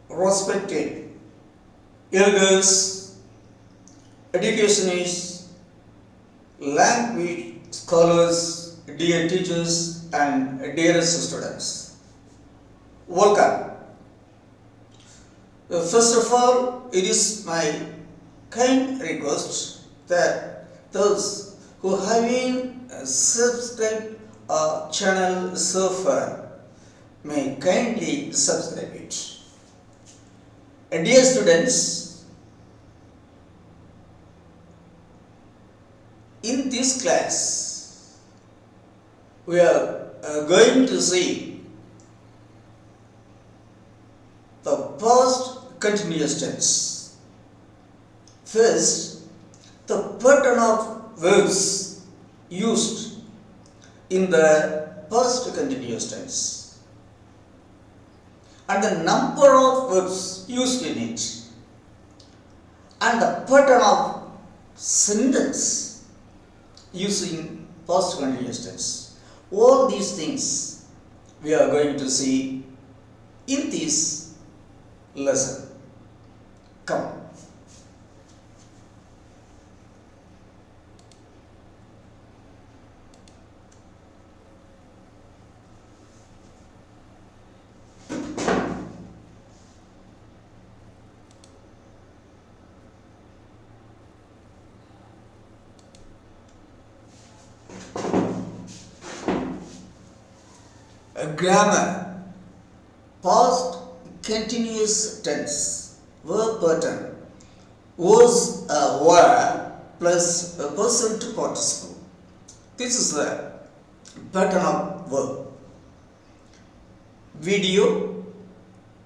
respected elders, educationists, language scholars, dear teachers, and dearest students. Welcome. First of all, it is my kind request that those who have been subscribed our channel so far may kindly subscribe it. Dear students, in this class we are going to see the past continuous tense. First, the pattern of verbs used in the past continuous tense and the number of verbs used in it and the pattern of sentence using past continuous tense. All these things we are going to see in this lesson. Come on. Grammar. Past continuous tense verb pattern was a were plus a present participle. This is the pattern of verb. Video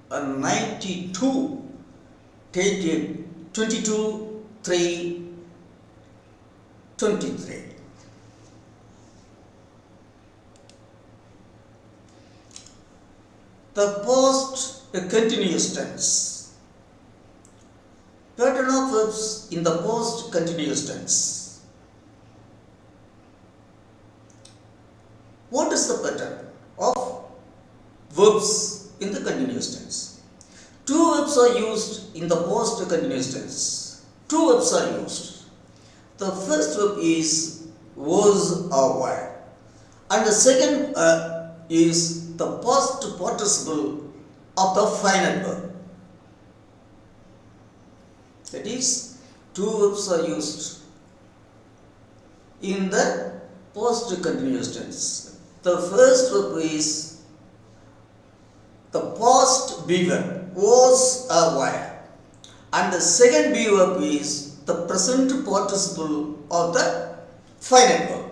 92 dated 22/3/23. The past continuous tense. Pattern of verbs in the past continuous tense. What is the pattern of verbs in the continuous tense? Two verbs are used in the past continuous tense. Two verbs are used. The first verb is was or were, and the second is the past participle of the final verb. That is, two verbs are used in the past continuous tense. The first verb is the past be verb, was or were, and the second be verb is the present participle of the final verb.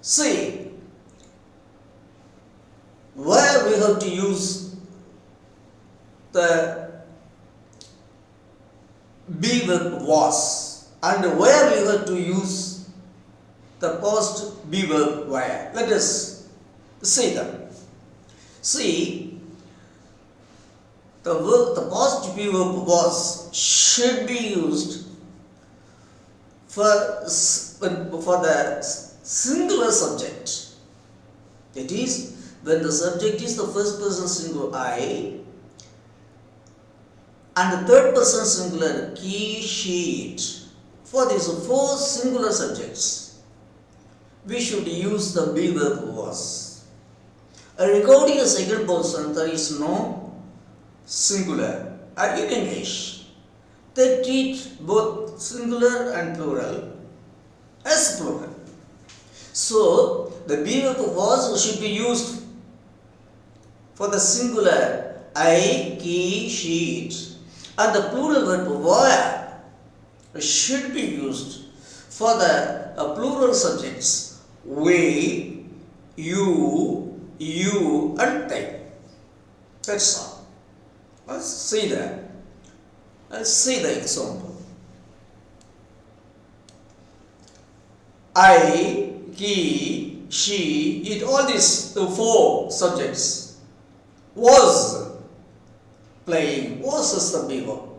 See, where we have to use the be verb was and where we have to use the past be verb were. Let us see them. See, the past be verb was should be used for the singular subject. That is, when the subject is the first person singular I and the third person singular he, she, it. For these four singular subjects, we should use the be verb was. Regarding the second person, there is no singular. In English, they treat both singular and plural as plural. So, the be verb was should be used for the singular I, he, she, it, and the plural verb were should be used for the plural subjects we, you, and they. That's all. Let's see that. Let's see the example. I, he, she, it, all these four subjects was playing, was is the be verb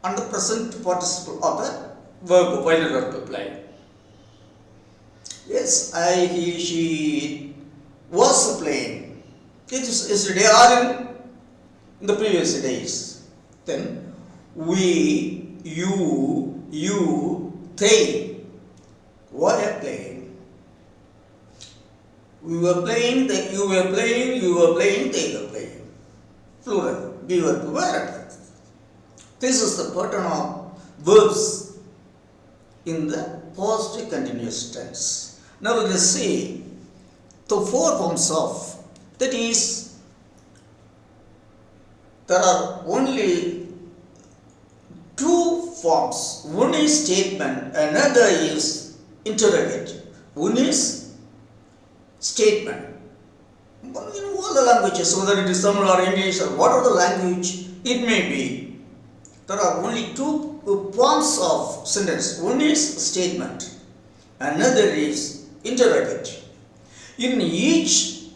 and the present participle of the verb, final verb to play. Yes, I, he, she was playing. It is they are in in the previous days. Then we, you, they were playing. We were playing, you were playing, they were playing. Plural, we were plural. This is the pattern of verbs in the past continuous tense. Now let us see the four forms of, that is, there are only two forms. One is statement, another is interrogative. One is statement. In all the languages, whether it is Tamil or English or whatever the language it may be, there are only two forms of sentence. One is statement, another is interrogative. In each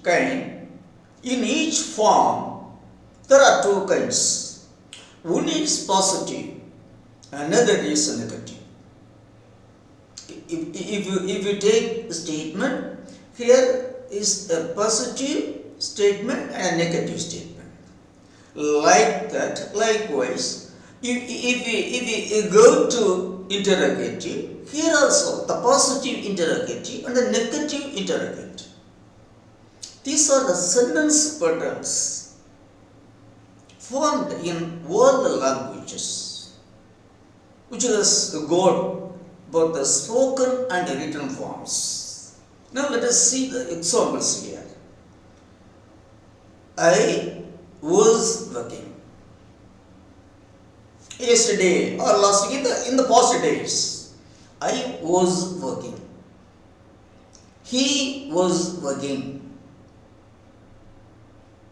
form, there are two kinds. One is positive, another is negative. If you take a statement, here is a positive statement and a negative statement. Like that, likewise, if we go to interrogative, here also the positive interrogative and the negative interrogative. These are the sentence patterns formed in all the languages, which has got both the spoken and the written forms. Now let us see the examples here. I was working. Yesterday or last week, in the past days, I was working. He was working.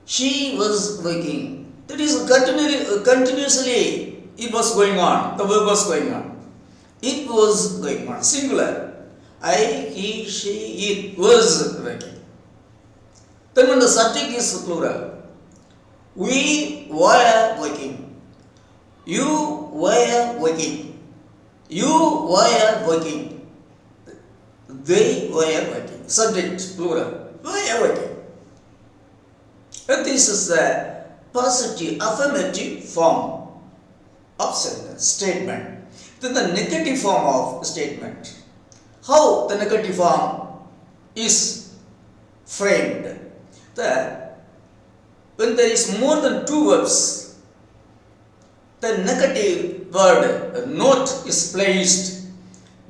She was working. That is continuously it was going on. The work was going on. It was going on. Singular. I, he, she, it was working. Then when the subject is plural, we were working. You were working. You were working. They were working. Subject plural. Were working. And this is the positive affirmative form of sentence, statement. Then the negative form of statement. How the negative form is framed? That when there is more than two verbs, the negative word not is placed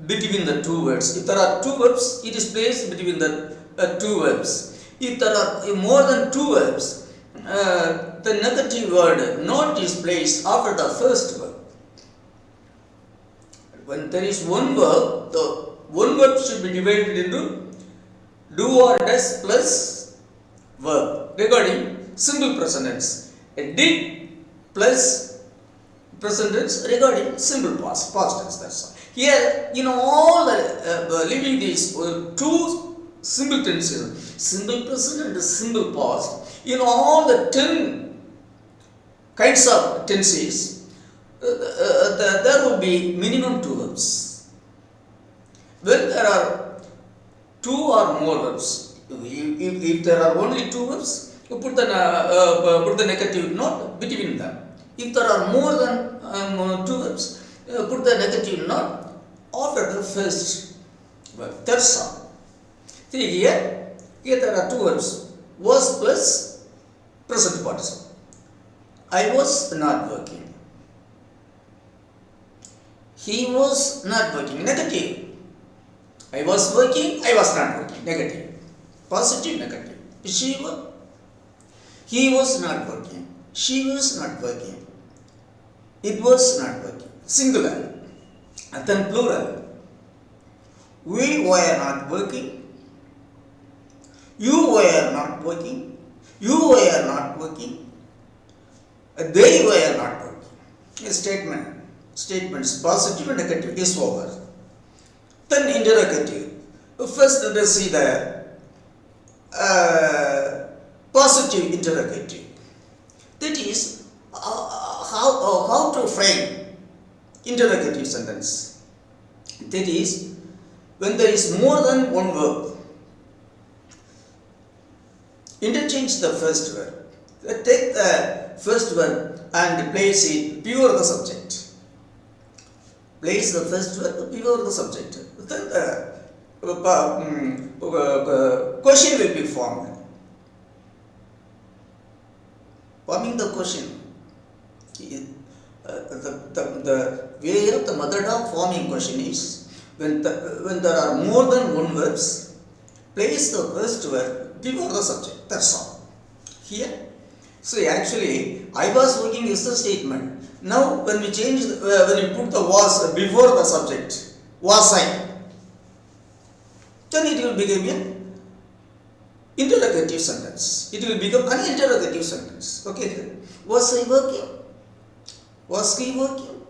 between the two words. If there are two verbs, it is placed between the two verbs. If there are more than two verbs, the negative word not is placed after the first verb. When there is one verb, the one verb should be divided into do or does plus verb regarding simple present tense. A did plus present tense regarding simple past tense. That's all. Here, in all the living these two simple tenses, simple present and simple past, in all the 10 kinds of tenses, there will be minimum two verbs. When there are two or more verbs, if there are only two verbs, you put the negative not between them. If there are more than two verbs, put the negative not after the first verb. That's all. See here there are two verbs, was plus present participle. I was not working. He was not working. Negative. I was working, I was not working. Negative. Positive, negative. He was not working. She was not working. It was not working. Singular. And then plural. We were not working. You were not working. You were not working. They were not working. A statement. Statements positive and negative is over. Then interrogative. First let us see the positive interrogative. That is how to frame interrogative sentence. That is when there is more than one verb, interchange the first verb. Take the first verb and place it before the subject. Place the first verb before the subject. Then the question will be formed. Forming the question. The way of the method of forming question is when there are more than one verbs, place the first verb before the subject. That's all. Here, so actually, I was working is the statement. Now, when we change, when we put the was before the subject, was I, then it will become an interrogative sentence. It will become an interrogative sentence. Okay, was I working? Was he working?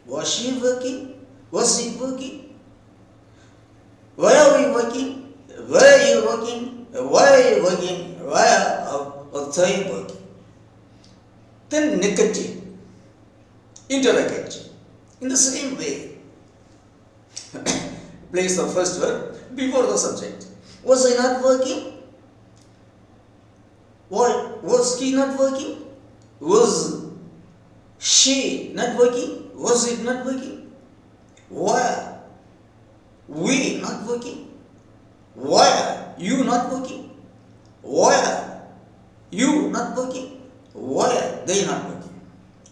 Was she working? Was he working? Why are we working? Where are you working? Why are you working? Why are they working? Then negative, interrogative. In the same way, place the first verb before the subject. Was I not working? Why? Was he not working? Was she not working? Was it not working? Why? We not working? Why are you not working? Why are you not working? Why are they not working?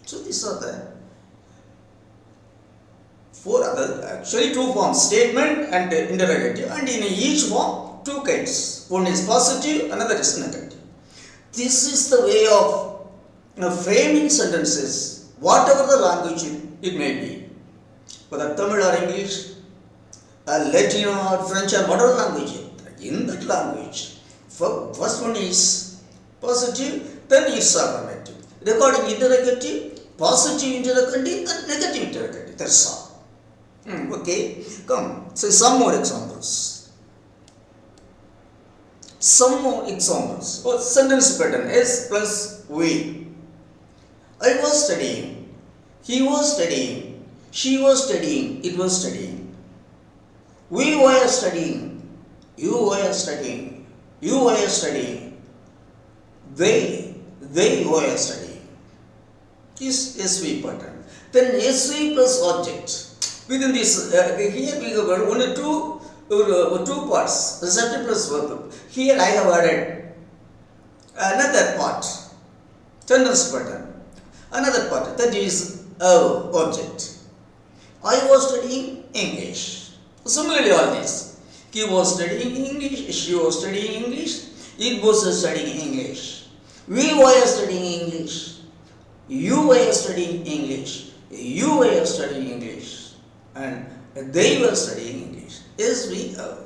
So these are the four other, actually two forms, statement and interrogative, and in each form two kinds. One is positive, another is negative. This is the way of framing sentences, whatever the language it may be, whether Tamil or English, Latin or French or whatever language, in that language, first one is positive, then it's affirmative. Regarding interrogative, positive interrogative and negative interrogative, that's all. Okay, come, say some more examples. Some more examples. Oh, sentence pattern, S plus we. I was studying, he was studying, she was studying, it was studying. We were studying, you were studying, you were studying, they were studying. Is SV pattern. Then SV plus object. Within this, here we have only two parts, subject plus verb. Here I have added another part, sentence pattern. Another part, that is object. I was studying English. Similarly, all this. He was studying English, she was studying English, it was studying English. We were studying English, you were studying English, you were studying English, and they were studying English. Yes, we are.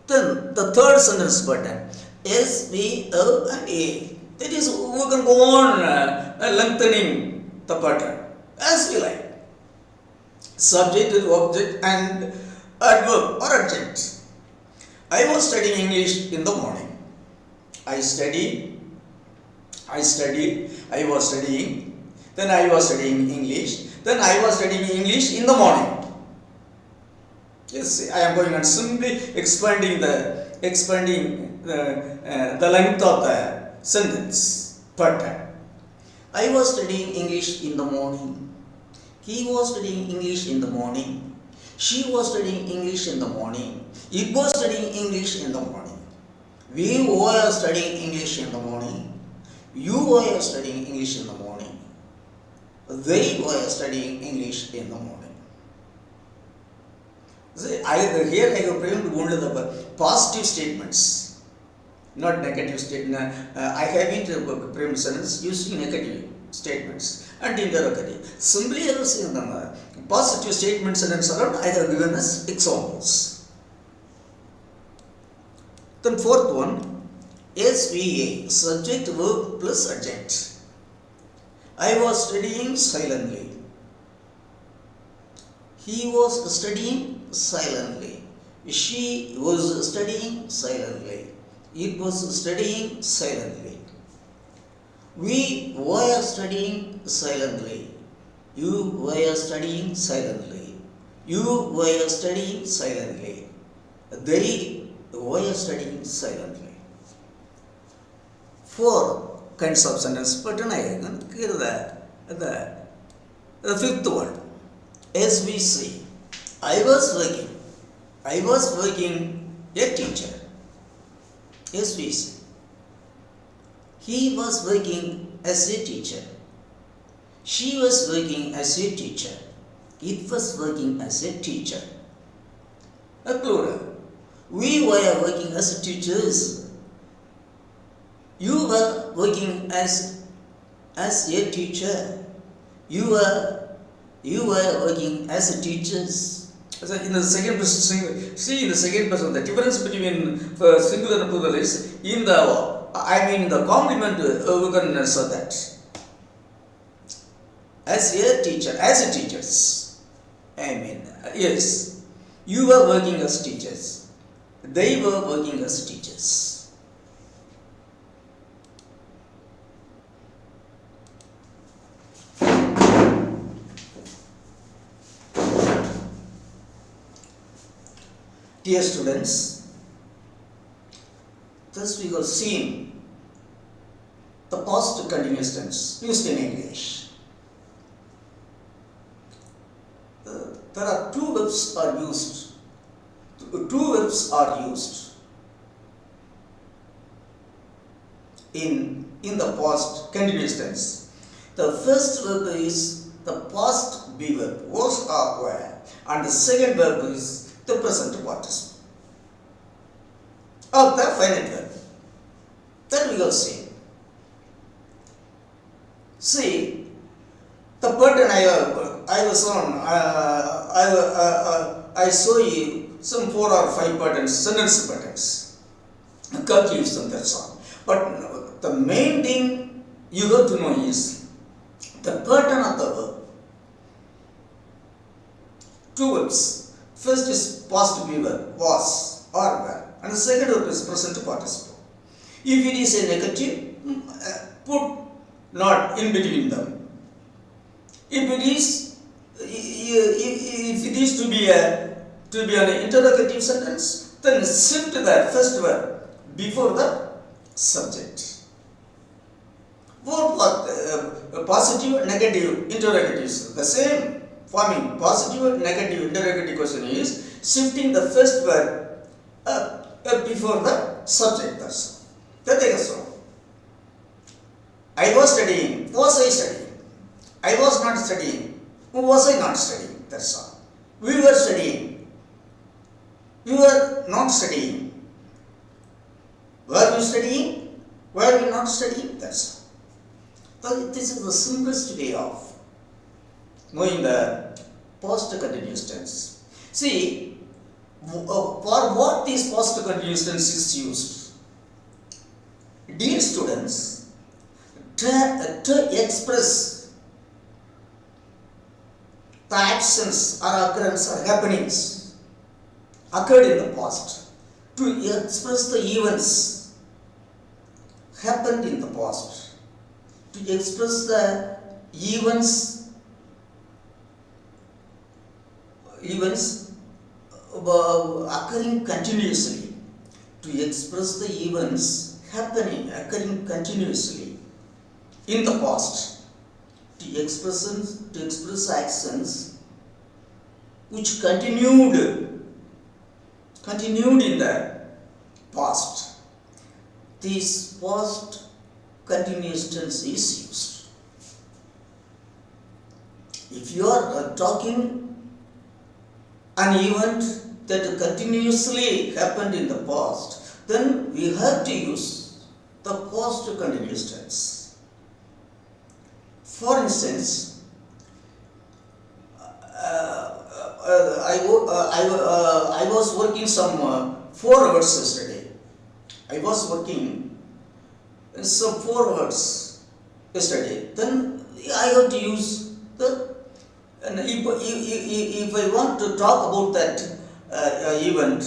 Then the third sentence pattern, S, V, O, and A. That is, we can go on lengthening the pattern as we like. Subject, object, and adverb or adjunct. I was studying English in the morning. I was studying, then I was studying English, then I was studying English in the morning. Yes, I am going on simply expanding the length of the sentence pattern. I was studying English in the morning. He was studying English in the morning. She was studying English in the morning. It was studying English in the morning. We were studying English in the morning. You were studying English in the morning. They were studying English in the morning. So here I have framed only the positive statements, not negative statements. I haven't framed sentence using negative statements and interrogative. Simply I was saying the positive statements and so on, I have given as examples. Then fourth one, SVA, subject, verb plus adjunct. I was studying silently. He was studying silently. She was studying silently. It was studying silently. We were studying silently. You were studying silently. You were studying silently. They were studying silently. four kinds of sentence, but then I give the fifth one. As we see, I was working a teacher. As we see, he was working as a teacher. She was working as a teacher. It was working as a teacher. A plural. We were working as teachers. You were working as a teacher. You were working as a teachers. So in the second person, see in the second person, the difference between singular and plural is in the complement we can answer that. As a teachers. Yes, you were working as teachers. They were working as teachers. Dear students, thus we have seen the past continuous tense used in English. There are two verbs are used. Two verbs are used in the past continuous tense. The first verb is the past be verb, was or were, and the second verb is the present participle of the finite verb. That we will see. See, the pattern I was on. I saw you some 4 or 5 patterns, sentence patterns. Conclusion, that's all. But the main thing you have to know is the pattern of the verb. Two verbs. First is past be verb, was or were, and the second verb is present participle. If it is a negative, put not in between them. If it is to be an interrogative sentence, then shift that first verb before the subject. For positive, negative interrogatives, the same forming positive, negative interrogative question is shifting the first verb before the subject. That is so. I was studying. Was I studying? I was not studying. Was I not studying? That's all. We were studying. We were not studying. Were we studying? Were we not studying? That's all. So this is the simplest way of knowing the past continuous tense. See, for what this past continuous tense is used? Dear students, to express the actions or occurrence or happenings occurred in the past, to express the events happened in the past, to express the events occurring continuously, to express the events occurring continuously in the past. To express actions which continued in the past. This past continuous tense is used. If you are talking an event that continuously happened in the past, then we have to use the past continuous tense. For instance, I was working some 4 hours yesterday. I was working some 4 hours yesterday. Then I have to use if I want to talk about that event,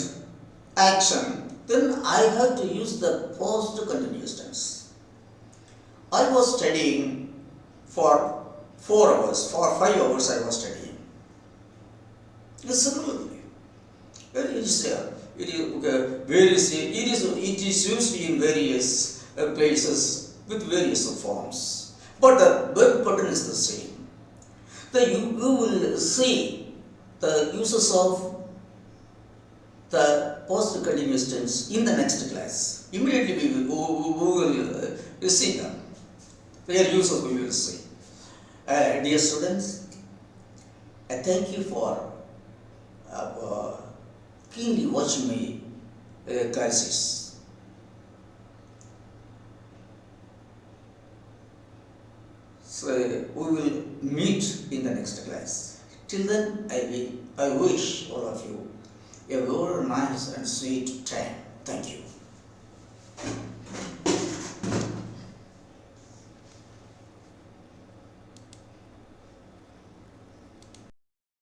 action, then I have to use the past continuous tense. I was studying for 4 hours, for 5 hours I was studying. Similarly, it is used in various places with various forms, but the web pattern is the same. You will see the uses of the post continuous tense in the next class. Immediately we will see them. Their uses we will see. Dear students, I thank you for keenly watching my classes. So we will meet in the next class. Till then, I wish all of you a very nice and sweet time. Thank you.